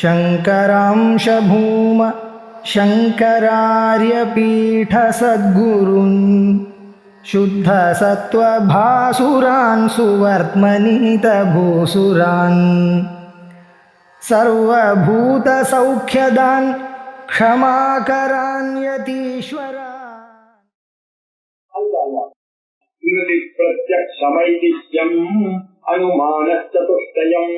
शङ्करांश भूम शङ्करार्यपीठसद्गुरून् शुद्धसत्त्वभासुरान् सुवर्त्मनीतभूसुरान् सर्वभूतसौख्यदान् क्षमाकरान् यतीश्वरान् प्रत्यक्षमैदिह्यम् अनुमानश्चतुष्टयम्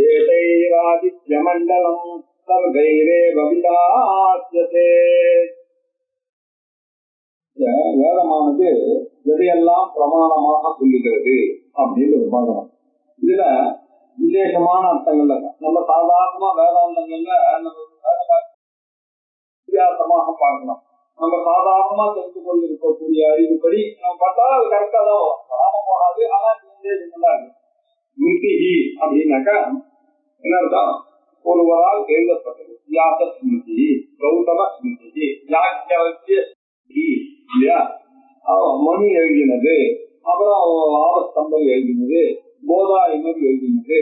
एतैरादित्यमण्डलम् सर्वैरेव विदास्यते. வேதமானது எதையெல்லாம் பிரமாணமாக சொல்லுகிறது அப்படின்னு ஒரு பாகம். இதுல விசேஷமான அர்த்தங்கள்ல நம்ம சாதாரணமா வேதாந்தங்கள்ல வித்தியாசமாக பார்க்கலாம். நம்ம சாதாரணமா தெரிந்து கொண்டு இருக்கக்கூடிய அறிவுப்படி நம்ம பார்த்தா அது கரெக்டா தான் வரும், போகாது. ஆனா ஸ்மிருதி அப்படின்னாக்கா என்ன அர்த்தம்? ஒருவரால் எழுதப்பட்டது. வியாச ஸ்மிருதி, கௌதம ஸ்மிருதி, யாக்கியவசிய இல்லையா, மனு எழுதினது, அப்புறம் ஆவஸ்தம்பல் எழுதினது, போதாயனர் எழுதினது,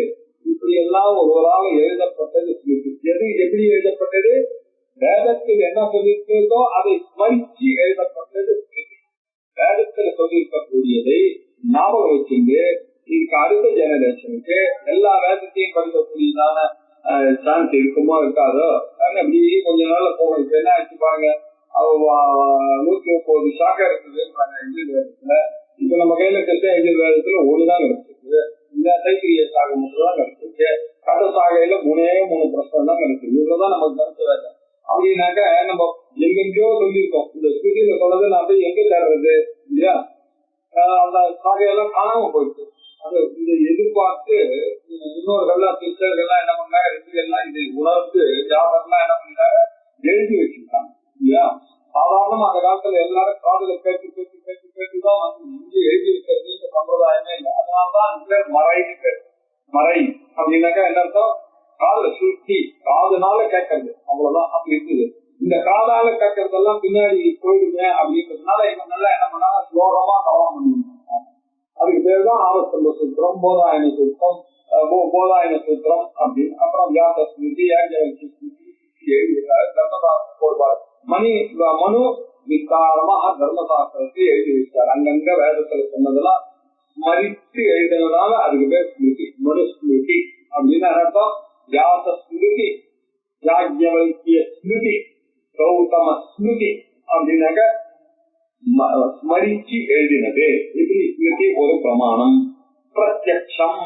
இப்படி எல்லாம் ஒருவரால் எழுதப்பட்டது ஸ்மிருதி. எது எப்படி எழுதப்பட்டது? வேதத்தில் என்ன சொல்லியிருக்கிறதோ அதை ஸ்மரிச்சு எழுதப்பட்டது ஸ்மிருதி. வேதத்தில் சொல்லியிருக்கக்கூடியதை ஞாபகம் வச்சுட்டு இதுக்கு அடுத்த ஜெனரேஷனுக்கு எல்லா வேதத்தையும் படிக்கக்கூடியதான சான்ஸ் இருக்குமோ இருக்காதோ அப்படி கொஞ்ச நாள்ல போகணும். இப்ப என்ன ஆச்சு பாருங்க, 130 சாக்கை இருக்குது எஜில் வேதத்துல. இப்ப நம்ம கையில கிருஷ்ண எஜில் வேதத்துல ஒண்ணுதான் கிடைச்சிருக்கு. இந்த தைத்திரிய சாகை மட்டும் தான் கிடைச்சிருக்கு. கட்ட சாகையில 3 பிரச்சனை தான் கிடைச்சிருக்கு. இவ்வளவுதான் நமக்கு கருத்து வேதம். அப்படின்னாக்க நம்ம எங்கெங்கயோ சொல்லியிருக்கோம். இந்த ஸ்மிருதியில சொன்னது நான் போய் எங்க தேடுறது இல்லையா? அந்த சாகையெல்லாம் காணாம போயிடுச்சு. அது இதை எதிர்பார்த்து இன்னொருகள்லாம் சிஸ்டர்கள்லாம் என்ன பண்ணாங்க, ரிஷிகள்லாம் இதை உணர்ந்து ஜாதகம்லாம் என்ன பண்ணிட்டாங்க, எழுதி வச்சுட்டாங்க இல்லையா? சாதாரணமா அந்த காலத்துல எல்லாரும் காதுல கேட்டுதான் வந்து இங்கே எழுதி வைக்கிறது சம்பிரதாயமே இல்லை. அதனால்தான் பேர் மறைன்னு பேர். மறை அப்படின்னாக்கா என்ன அர்த்தம்? காதுல சுற்றி காதுனால கேட்கறது, அவ்வளவுதான். அப்படி இருக்குது. இந்த காதால கேட்கறதெல்லாம் பின்னாடி போயிடுங்க அப்படின்றதுனால இவங்க எல்லாம் என்ன பண்ணாங்க, ஸ்லோகமா கவனம் பண்ணுவாங்க. அதுக்கு பேர் தான் ஆவஸ்தம்ப சூத்திரம், போதாயன சூத்திரம், போதாயன சூத்திரம் அப்படின்னு. அப்புறம் வியாச ஸ்மிருதி, யாக்கியவல்கிய ஸ்மிருதி எழுதியிருக்காரு. தர்மசாஸ்திரம் மனு விஸ்தாரமாக தர்மசாஸ்திரத்தை எழுதி வச்சார். அங்கங்க வேதத்துல சொன்னதெல்லாம் ஸ்மரித்து எழுதினதால அதுக்கு பேர் ஸ்மிருதி, மனு ஸ்மிருதி அப்படின்னு அர்த்தம். வியாச ஸ்மிருதி, யாக்கியவல்கிய ஸ்மிருதி, கௌதம ஸ்மிருதி அப்படின்னாக்க ஸ்மரிச்சு எழுதினது. இப்படி ஸ்மிருதி ஒரு பிரமாணம். பிரத்யக்ஷம்,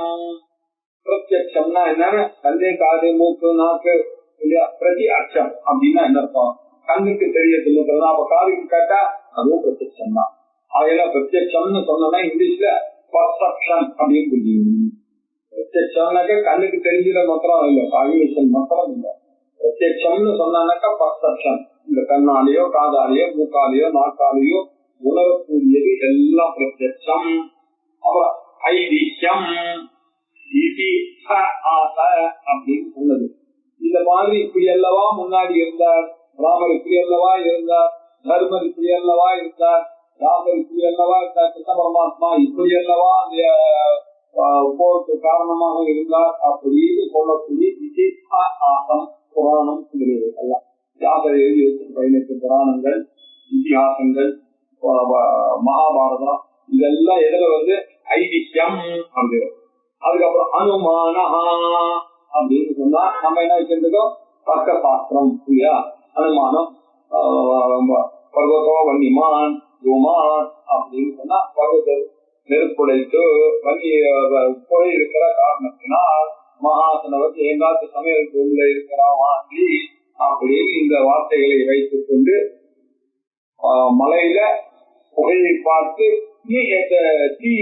பிரத்யக்ஷம்னா என்னன்னா கண்ணு காது மூக்கு நாக்கு இல்லையா? பிரதி அக்ஷம் அப்படின்னா என்ன அர்த்தம்? கண்ணுக்கு தெரிய சொல்லுறது. அப்ப காதுக்கு கேட்டா அதுவும் பிரத்யக்ஷம் தான். அதெல்லாம் பிரத்யக்ஷம்னு சொன்னா இங்கிலீஷ்ல பர்செப்ஷன் அப்படின்னு புரிஞ்சுக்கணும். பிரத்யக்ஷம்னாக்க கண்ணுக்கு தெரிஞ்சிட மாத்திரம் இல்லை, காகிவேஷன் மாத்திரம் இல்லை. பிரத்யக்ஷம்னு சொன்னாக்கா பர்செப்ஷன். இந்த கண்ணாலேயோ காதாலேயோ மூக்காலேயோ நாக்காலேயோ உணரக்கூடியது எல்லாம் பிரத்யக்ஷம். அப்புறம் ஐதிஹ்யம் அப்படின்னு சொன்னது. இந்த மாதிரி இப்படி அல்லவா முன்னாடி இருந்தார், ராமர் இப்படி அல்லவா இருந்தார், தர்மர் இப்படி அல்லவா இருந்தார், ராமர் இப்படி அல்லவா இருந்தார், கிருஷ்ண பரமாத்மா இப்படி அல்லவா போருக்கு காரணமாக இருந்தார் அப்படின்னு சொல்லக்கூடிய இதிஹாசம் புராணம் எல்லாம் யாதரை எழுதி வச்ச 18 புராணங்கள், இதிகாசங்கள், மகாபாரதம் இதெல்லாம் எதுல வந்து ஐதிஹ்யம் அப்படின்னு. அதுக்கப்புறம் அனுமானா அப்படின்னு சொன்னா நம்ம என்ன வச்சிருக்கோம், தர்க்க சாஸ்திரம் இல்லையா? அனுமானம், பர்வதோ வன்னிமான் ரோமான் அப்படின்னு சொன்னா பர்வத நெருப்புடைத்து வன்னி போய் இருக்கிற காரணத்தினால் மகாசனவர் எங்காத்து சமையல் பொருள்ல இருக்கிறான் அப்படின்னு இந்த வார்த்தைகளை வைத்துக் கொண்டு மலையில புகையை பார்த்து தீ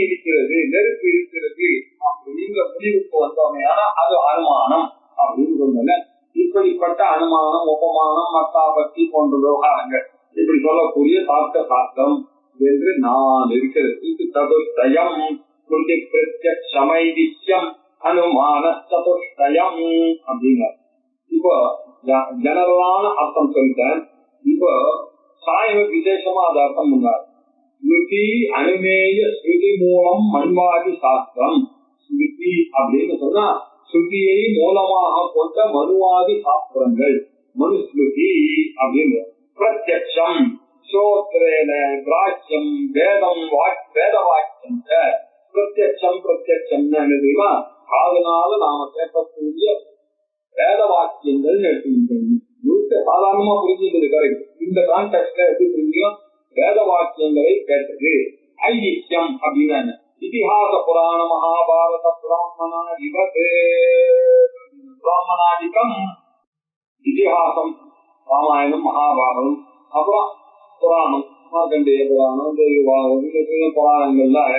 இருக்கிறது, நெருப்பு இருக்கிறது அப்படிங்கிற முடிவுக்கு வந்தோமே. ஆனா அது அனுமானம் அப்படின்னு சொன்ன. இப்படிப்பட்ட அனுமானம், உபமானம், மத்தாபத்தி போன்ற விவகாரங்கள் இப்படி சொல்லக்கூடிய சார்த்த சாஸ்திரம் என்று நான் இருக்கிறது. இது சதுர்த்தயம் பிரத்யக்ஷமைதிஹ்யம் அனுமான சதுர்த்தயம் அப்படிங்க. இப்போ ஜெனரலான அர்த்தம் சொல்லிட்டேன். இப்போ சாயம விசேஷமா அது அர்த்தம் பண்ணார். ஸ்மிருதி அனுமேய ஸ்மிருதி மூலம் மண்வாதி சாஸ்திரம். ஸ்மிருதி அப்படின்னு சொன்னா ஸ்ருதியை மூலமாக கொண்ட மனுவாதி சாஸ்திரங்கள் மனுஸ்மிருதி அப்படின்னு பிரத்யக்ஷம் ஸ்ரோத்ரேன கிராஹ்யம் வேதம் வேத வாக்கியம் பிரத்யக்ஷம் பிரத்யக்ஷம்னா என்ன தெரியுமா? அதனால நாம கேட்கக்கூடிய வேத வாக்கியங்கள் எடுத்துக்கிட்டோம். சாதாரணமா புரிஞ்சுக்கிறது கரெக்ட். இந்த கான்டெக்ட்ல எப்படி புரிஞ்சும் வேத வாக்கியங்களை கேட்டது. ஐதிஹ்யம் அப்படின்னா இதிகாச புராண மகாபாரத பிராமணாதிகம் இதிகாசம் ராமாயணம் மகாபாரதம் அப்புறம் புராணம் மார்க்கண்டேய புராணம் புராணங்கள்லாம்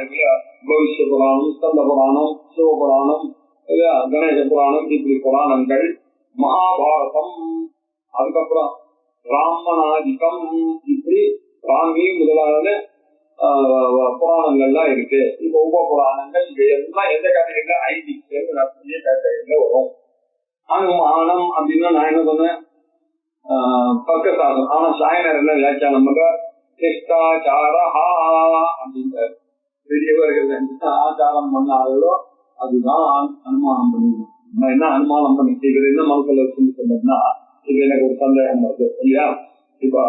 பவிஷ்ய புராணம் ஸ்கந்த புராணம் சிவபுராணம் கணேச புராணம் இப்படி புராணங்கள் மகாபாரதம் அதுக்கப்புறம் பிராமணாதிகம் இப்படி ராமி முதலான புராணங்கள்லாம் இருக்கு. இப்ப உப புராணங்கள் எல்லாம் எந்த கேட்டகரியில ஐதிஹ்யம் கேட்டகரியில வரும். அனுமானம் அப்படின்னா நான் என்ன சொன்னேன் பக்கசாசனம். ஆனா சாயனர் என்ன வியாக்கியானம் பண்ற சிஷ்டாச்சாரஹா அப்படின்றார். பெரியவர்கள் ஆச்சாரம் பண்ணாரோ அதுதான் அனுமானம் பண்ணிக்கணும். நான் என்ன அனுமானம் பண்ணி செய்கிறது என்ன மனசுல சொன்னதுன்னா இது எனக்கு ஒரு சந்தேகம் வருது இல்லையா? இப்ப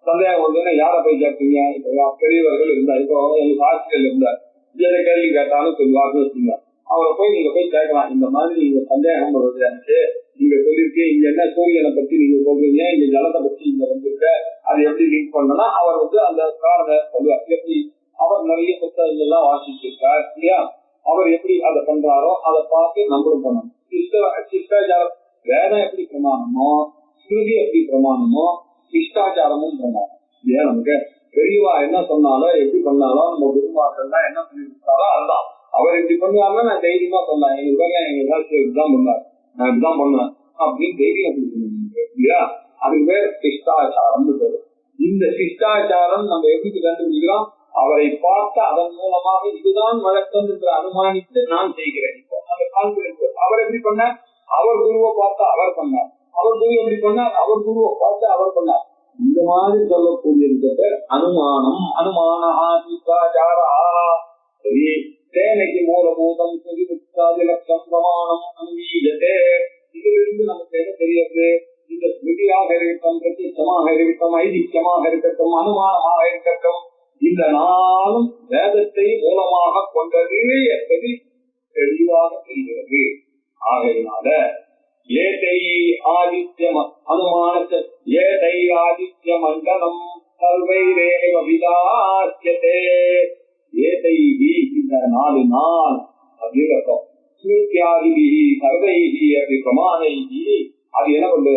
சந்தேகம் வந்து யாரை போய் கேட்பீங்க? இப்ப பெரியவர்கள் இருந்தார். இப்போ எங்க ஆசிரியர் இருந்தார். எதை கேள்வி கேட்டாலும் சொல்லுவாருன்னு வச்சுங்க. அவரை போய் நீங்க போய் கேட்கலாம். இந்த மாதிரி நீங்க சந்தேகம் வருது எனக்கு, நீங்க சொல்லிருக்கீங்க இங்க என்ன சூரியனை பத்தி நீங்க சொல்றீங்க, இங்க ஜலத்தை பத்தி இங்க வந்திருக்க, அது எப்படி லிங்க் பண்ணனா அவர் வந்து அந்த காரணத்தை சொல்லுவார். எப்படி அவர் நிறைய புத்தகங்கள் எல்லாம் வாசிச்சிருக்கார் இல்லையா? அவர் எப்படி அதை பண்றாரோ அதை பார்த்து நம்மளும் பண்ணணும். சிஷ்டாச்சாரம் வேதம் எப்படி பிரமாணமோ ஸ்ருதி எப்படி பிரமாணமோ சிஷ்டாச்சாரமும் பிரமாணம் இல்லையா? நமக்கு பெரியவா என்ன சொன்னாலும் எப்படி பண்ணாலும் நம்ம குருமார்கள்னா என்ன சொல்லி கொடுத்தாலும் அதுதான். அவர் இப்படி பண்ணுவாருன்னா நான் தைரியமா சொன்னேன். எங்க இப்படிதான் பண்ணார், நான் இப்படிதான் பண்ணுவேன் அப்படின்னு தைரியம் கொடுக்கணும் இல்லையா? அதுக்கு பேர் சிஷ்டாச்சாரம். இந்த சிஷ்டாச்சாரம் நம்ம எப்படி கண்டுபிடிக்கிறோம்? அவரை பார்த்து அதன் மூலமாக இதுதான் வழக்கம் என்று அனுமானித்து நான் செய்கிறேன். இப்போ அந்த கான்பிடன்ஸ். அவர் எப்படி பண்ணார்? அவர் குருவை பார்த்து அவர் பண்ணார். அவர் குரு எப்படி பண்ணார்? அவர் குருவை பார்த்து அவர் பண்ணார். இந்த மாதிரி சொல்லக்கூடிய பேர் அனுமானம். அனுமானஹா சிஷ்டாச்சாரா. சரி, தேனைக்கு மூலபூதம் சுதிபுத்தாதி லட்சம் பிரமாணம் அங்கீயதே. இதிலிருந்து நமக்கு என்ன தெரியாது? இந்த ஸ்மிருதியாக இருக்கட்டும், பிரத்யட்சமாக இருக்கட்டும், ஐதிஹ்யமாக இருக்கட்டும், அனுமானமாக இருக்கட்டும், இந்த நாளும் வேதத்தை மூலமாக கொண்டது என்பது தெளிவாக தெரிகிறது. ஆகையினால ஏதை ஆதித்யம் அனுமானத்தை ஏதை ஆதித்ய மண்டலம் சர்வைரேவ விதாஸ்யதே. ஏதைஹி இந்த 4 நாள் அப்படிங்கிறோம். ஸ்மிருத்யாதிபிஹி சர்வைஹி அப்படி பிரமாணைஹி அது என்ன பண்ணு?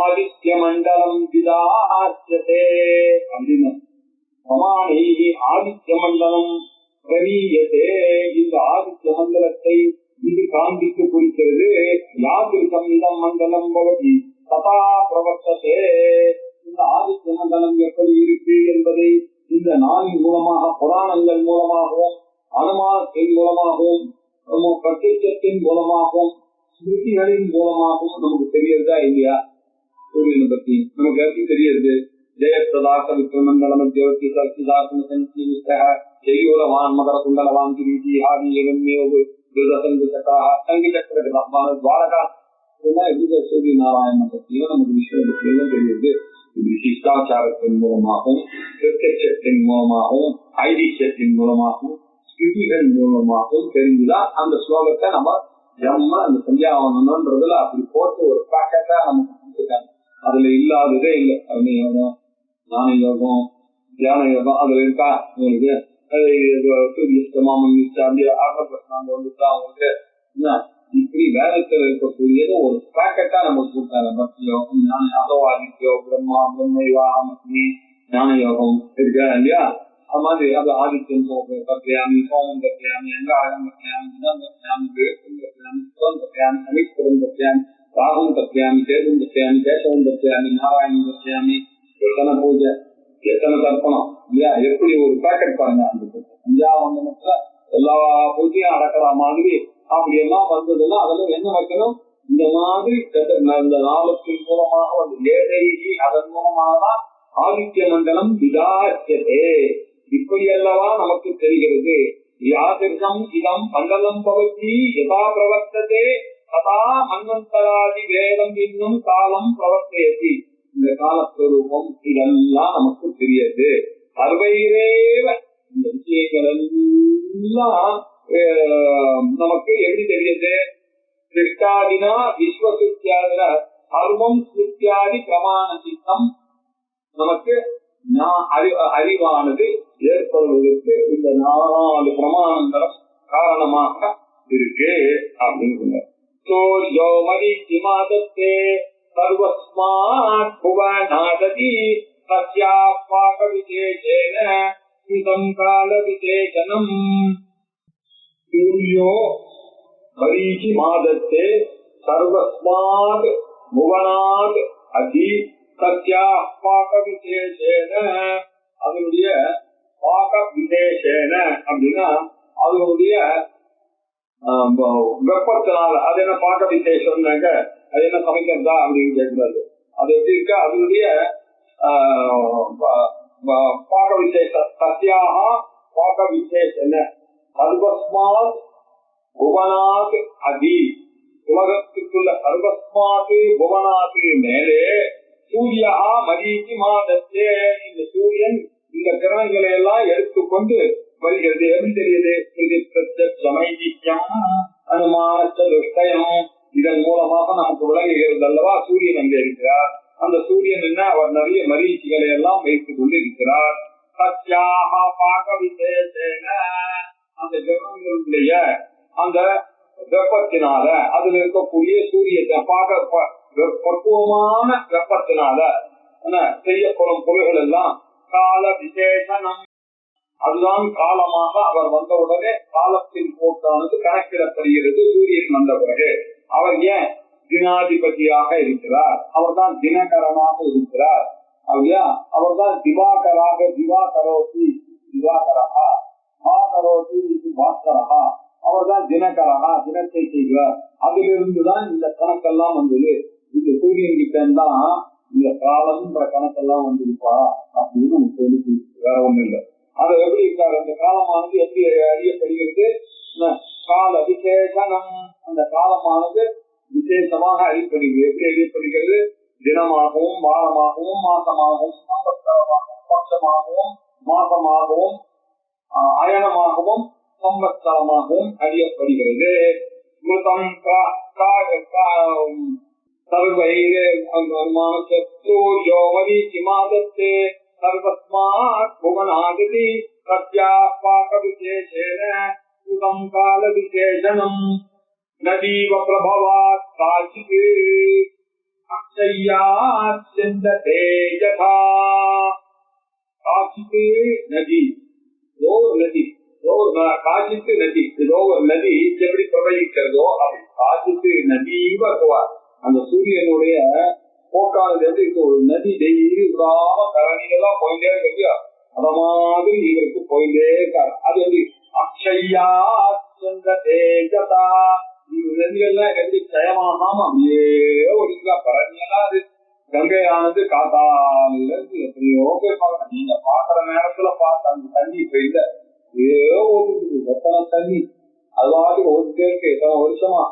ஆதித்ய மண்டலம் விதாஸ்யதே அப்படின்னு பிரமாணைஹி ஆதித்ய மண்டலம் பிரவீயதே. இந்த ஆதித்ய மண்டலத்தை இது காண்பித்து குறிக்கிறது. யாதிருஷம் இதம் மண்டலம் பவதி ததா பிரவர்த்ததே. இந்த ஆதித்ய மண்டலம் எப்படி இருக்கு என்பதை இந்த நாளின் மூலமாக, புராணங்கள் மூலமாகவும், அனுமானத்தின் மூலமாகவும், பிரத்யட்சத்தின் மூலமாகவும், ஸ்மிருதிகளின் மூலமாகவும் நமக்கு தெரியறதா இல்லையா? சூரியனை பத்தி நமக்கு எப்படி தெரியுது? ஜெயப்பிரதாச விக்ரமண்டலம் ஜோதி சச்சிதாத்ம சஞ்சீவிஷ்ட ஜெயோலவான் மகர குண்டலவான் கிரீதி ஆதி எலுமேவு துவாரகா இதெல்லாம் எப்படி சூரிய நாராயணனை பத்தியும் நமக்கு விஷயம் பத்தியும் தெரியுது. இது சிஷ்டாச்சாரத்தின் மூலமாகவும், பிரத்யட்சத்தின் மூலமாகவும், ஐதிஹ்யத்தின் மூலமாகவும், ஸ்ருதிகள் மூலமாகவும் தெரிஞ்சுதான் அந்த ஸ்லோகத்தை நம்ம ஜம்ம அந்த சந்தியாவனம்ன்றதுல அப்படி போட்டு ஒரு பாக்கெட்டா நமக்கு கொடுத்துருக்காங்க. அதுல இல்லாததே இல்லை. கர்ம யோகம், ஞான யோகம், தியான யோகம் அதுல இருக்கா உங்களுக்கு? இப்படி வேதத்தில் இருக்கக்கூடியது ஒரு பாக்கெட்டா நமக்கு கொடுத்தாங்க. பக்தி யோகம், ஞான அதோவாதித்யோ பிரம்மா பிரம்மைவாமி ஞான யோகம் இருக்கா இல்லையா? அது மாதிரி அது ஆதித்யம் கத்தியாமி, சோமம் கத்தியாமி, அங்காரம் கத்தியாமி, புதம் கத்தியாமி, வேகம் கத்தியாமி, சுரம் கத்தியாமி, அனிஸ்வரம் கத்தியாமி, ராகம் கத்தியாமி, கேதும் கத்தியாமி, கேசவம் கத்தியாமி, நாராயணம் கத்தியாமி, எத்தனை பூஜை, எத்தனை தர்ப்பணம் இல்லையா? எப்படி ஒரு பேக்கெட் பாருங்க. அந்த பஞ்சாவந்தனத்துல எல்லா பூஜையும் அடக்கிற மாதிரி அப்படி எல்லாம் வந்ததுன்னா அதெல்லாம் என்ன வைக்கணும்? இந்த மாதிரி இந்த நாளத்தின் மூலமாக வந்து ஏதைகி அதன் மூலமாகதான் ஆதித்ய மண்டலம் விதாச்சதே. இப்படி அல்லவா நமக்கு தெரிகிறது. யாதிர்ஷம் இதம் மண்டலம் பவதி யதா பிரவர்த்ததே ததா மன்வந்தராதி வேதம் இன்னும் காலம் பிரவர்த்தயதி. இந்த காலஸ்வரூபம் இதெல்லாம் நமக்கு தெரியாது. சர்வைரேவ இந்த விஷயங்கள் எல்லாம் நமக்கு எப்படி தெரியுது? சிருஷ்டாதினா விஸ்வசித்தியாதின சர்வம் சிருஷ்டியாதி பிரமாண சித்தம் நமக்கு அறிவானது ஏற்படுவதற்கு இந்த 4 பிரமாணங்களும் காரணமாக இருக்கு அப்படின்னு. சூர்யோ மரீச்சிமாதத்தே சர்வஸ்மாத் புவனாததி சத்யாபாக விசேஷேன ஸ்மிதம் கால விசேஷனம். சூர்யோ மரீச்சிமாதத்தே சர்வஸ்மாத் புவனாத் அதி சத்யாபாக விசேஷேன. அதனுடைய பாக விசேஷேன அப்படின்னா அதனுடைய வெப்பத்தினால. அது என்ன பாக்க விசேஷம்னாக்க அது என்ன சமைக்கிறதா அப்படின்னு கேட்கிறாரு. அது எப்படி இருக்க? அதனுடைய பாக விசேஷ சத்யாக பாக விசேஷன சர்வஸ்மாத் புவனாத் அதி. உலகத்துக்குள்ள சர்வஸ்மாத் புவனாத் மேலே சூர்யா மரீச்சி மாதத்தே இந்த சூரியன் இந்த கிரணங்களை எல்லாம் எடுத்துக்கொண்டு வருகிறது. எப்படி தெரியுது? இது பிரத்யக்ஷமைதித்யம் அனுமானச்சதுஷ்டயம். இதன் மூலமாக நமக்கு விளங்குகிறது அல்லவா சூரியன் அங்கே இருக்கிறார். அந்த சூரியன் என்ன? அவர் நிறைய மரீச்சிகளை எல்லாம் வைத்துக் கொண்டு இருக்கிறார். சத்யாக பாக விசேஷேன அந்த கிரணங்களுடைய அந்த வெப்பத்தினால அதுல இருக்கக்கூடிய சூரியத்தை பார்க்க பக்குவமான வெப்பத்தினால செய்யப்படும் பொருள்கள் எல்லாம் கால விசேஷனம். அதுதான் காலமாக அவர் வந்தவுடனே காலத்தின் போக்கானது கணக்கிடப்படுகிறது. சூரியன் வந்த பிறகு அவர் ஏன் தினாதிபதியாக இருக்கிறார்? அவர் தான் தினகரனாக இருக்கிறார். அப்படியா? அவர் தான் திவாகராக திவாகரோசி திவாகரகா பாகரோசி பாஸ்கரகா. அவர் தான் தினகரகா தினத்தை செய்கிறார். அதிலிருந்துதான் இந்த கணக்கெல்லாம் வந்தது. இந்த சூரியன் கிட்ட தான் இந்த காலம்ன்ற கணக்கெல்லாம் வந்திருப்பா அப்படின்னு சொல்லி வேற ஒண்ணும் இல்லை. அது எப்படி இருக்காரு? அந்த காலமானது எப்படி அறியப்படுகிறது? கால விசேஷனம். அந்த காலமானது விசேஷமாக அறியப்படுகிறது. எப்படி அறியப்படுகிறது? தினமாகவும் வாரமாகவும் மாசமாகவும் சம்பத்சரமாகவும் பட்சமாகவும் மாசமாகவும் அயனமாகவும் சம்பத்சரமாகவும் அறியப்படுகிறது. ஸ்மிருதம் சர்வைரே சூர்யோ மரீச்சிமாதத்தே சர்வஸ்மாத் புவனாதிதி சத்யாபாக விசேஷேன ஸ்மிருதம் கால விசேஷனம். நதீவ பிரபவாத் காச்சித் அக்ஷயாத் சிந்ததே யதா. காச்சித் நதி, ஒரு நதி, காச்சித்து நதி, ஏதோ ஒரு நதி எப்படி பிரவகிக்கிறதோ அப்படி காச்சித்து நதிவா. அந்த சூரியனுடைய போக்கானது எப்படி இருக்கு? ஒரு நதி டெய்லி விடாம கரணிகளா போயிட்டே இருக்கு. அத மாதிரி இவருக்கு போயிட்டே இருக்காரு. அது எப்படி? அக்ஷயா தேஜதா. நதிகள்லாம் எப்படி ஜெயமாகாம அப்படியே ஒழுங்கா கரணிகளா அது கங்கையானது காத்தால இருந்து எத்தனையோ பேர் பார்க்க. நீங்க பாக்குற நேரத்துல பார்த்த அந்த தண்ணி இப்ப இல்ல. ஏதோ ஓடிட்டு எத்தனை தண்ணி அது ஓடிட்டே இருக்கு. எத்தனை வருஷமா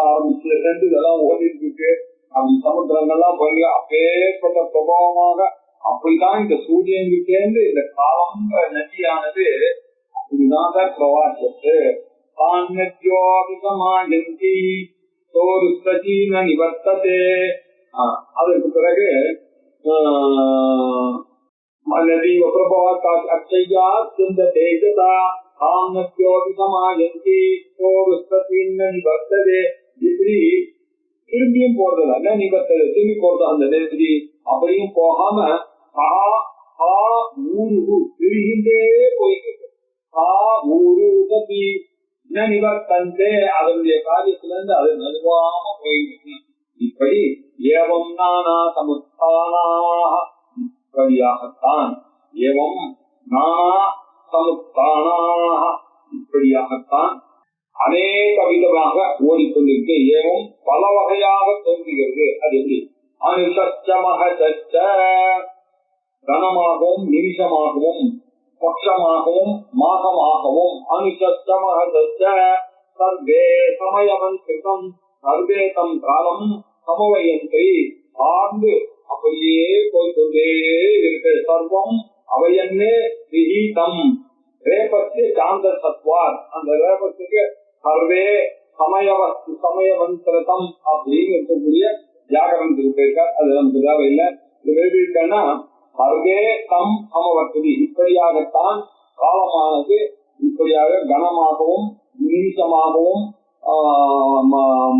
ஆரம்பிச்சுல இருந்து இதெல்லாம் ஓடிட்டு இருக்கு. அப்படி சமுத்திரங்கள்லாம் போய் அப்பேற்பட்ட பிரபாவமாக அப்படிதான் இந்த சூரியனுக்கு இந்த காலம்ன்ற நதியானது அப்படிதான் பிரவாசத்து. நிவர்த்ததே. அதற்கு பிறகு நதி பிரபாவ அக்ஷயா சிந்த தேஜதா ஆம்னத்யோபிசமாயந்தி நிவர்த்ததே. இப்படி திரும்பியும் போறதில்ல. நிவர்த்தது திரும்பி போறது அந்த நதி அப்படியும் போகாம திருகின்றே போயிட்டு நிவர்த்தந்தே அதனுடைய காரியத்துல இருந்து அது நடுவாம போயிட்டு. இப்படி ஏவம் நானா சமுத்தானாக இப்படியாகத்தான் ஏவம் நானா சமுத்தானாக இப்படியாகத்தான் அநேக விதமாக ஓடிக்கொண்டிருக்கு. ஏவம் பல வகையாக தோன்றுகிறது. அது எப்படி? அனுசச்சமக சச்ச கனமாகவும் நிமிஷமாகவும் பட்சமாகவும் மாசமாகவும் அனுசச்சமக சச்ச சர்வே சமயவன் கிருதம் சர்வேதம் காலம் சமவயத்தை சார்ந்து அப்படியே போய்கொண்டே இருக்கு. சர்வம் அவையன்னு விஹீதம் ரேபத்து சாந்த சத்வார். அந்த ரேபத்துக்கு சர்வே சமயவஸ்து சமயவந்திரதம் அப்படின்னு இருக்கக்கூடிய வியாகரணத்துக்கு போயிருக்கார். அது நமக்கு தேவையில்லை. இது எழுதியிருக்கேன்னா சர்வே தம் சமவர்த்தி, இப்படியாகத்தான் காலமானது இப்படியாக கனமாகவும் நிமிஷமாகவும்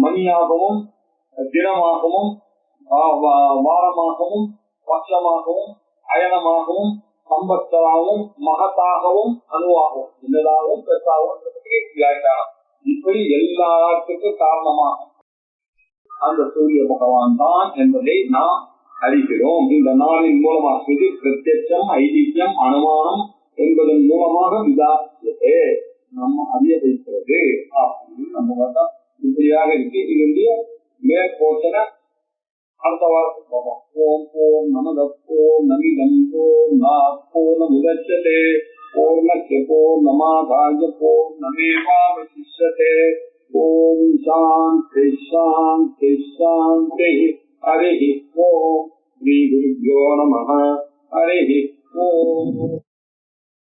மணியாகவும் தினமாகவும் வாரமாகவும் பட்சமாகவும் அயனமாகவும் சம்பத்தராகவும் மகத்தாகவும் அணுவாகவும் என்னதாகவும் பெற்றாகவும் இப்படி எல்லாத்துக்கும் காரணமாக அந்த சூரிய பகவான் தான் என்பதை நாம் அறிகிறோம். இந்த நாளின் மூலமாக பிரத்யட்சம் ஐதிஹ்யம் அனுமானம் என்பதன் மூலமாக விதாசியதே நம்ம அறிய வைக்கிறது அப்படின்னு நம்ம இப்படியாக இருக்கு. இதனுடைய மேற்போச்சன அடுத்த வாரத்துக்கு போவோம். ஓம் ஓம் நமத ஓம் நமிதம் ஓம் பூர்ணமுதச்யதே பூர்ணஸ்ய பூர்ணமாதாய பூர்ணமேவாவசிஷ்யதே. ஓம் சாந்தி சாந்தி சாந்தி. ஹரி ஓம். ஸ்ரீ குருப்யோ நமः. ஹரி ஓம்.